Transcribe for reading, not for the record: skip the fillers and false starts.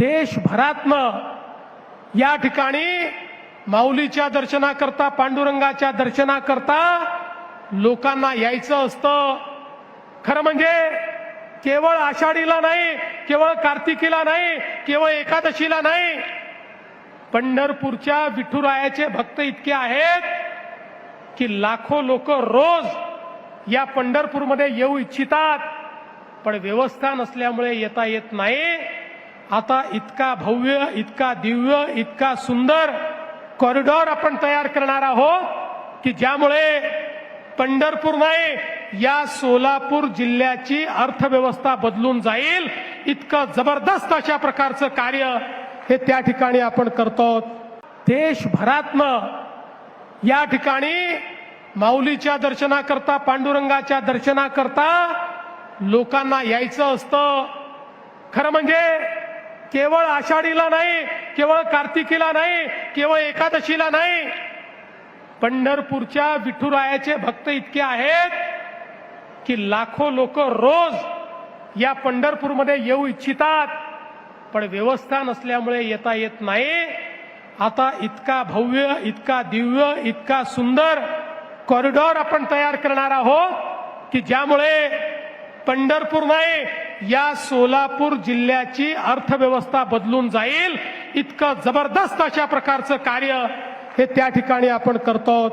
देशभरातनं या ठिकाणी माऊलीच्या दर्शनाकरता, पांडुरंगाच्या दर्शनाकरता लोकांना यायचं असतं. खरं म्हणजे केवळ आषाढीला नाही, केवळ कार्तिकीला नाही, केवळ एकादशीला नाही, पंढरपूरच्या विठुरायाचे भक्त इतके आहेत की लाखो लोक रोज या पंढरपूरमध्ये येऊ इच्छितात, पण व्यवस्था नसल्यामुळे येता येत नाही. आता इतका भव्य, इतका दिव्य, इतका सुंदर कॉरिडॉर आपण तयार करणार आहोत की ज्यामुळे पंढरपूर नाही, या सोलापूर जिल्ह्याची अर्थव्यवस्था बदलून जाईल. इतकं जबरदस्त अशा प्रकारचं कार्य हे त्या ठिकाणी आपण करतो. देशभरातनं या ठिकाणी माऊलीच्या दर्शनाकरता, पांडुरंगाच्या दर्शनाकरता लोकांना यायचं असतं. खरं म्हणजे केवळ आषाढीला नाही, केवळ कार्तिकीला नाही, केवळ एकादशीला नाही, पंढरपूरच्या विठुरायाचे भक्त इतके आहेत की लाखो लोक रोज या पंढरपूरमध्ये येऊ इच्छितात, पण व्यवस्था नसल्यामुळे येता येत नाही. आता इतका भव्य, इतका दिव्य, इतका सुंदर कॉरिडॉर आपण तयार करणार आहोत की ज्यामुळे पंढरपूर नाही, या सोलापूर जिल्ह्याची अर्थव्यवस्था बदलून जाईल. इतकं जबरदस्त अशा प्रकारचं कार्य हे त्या ठिकाणी आपण करतो.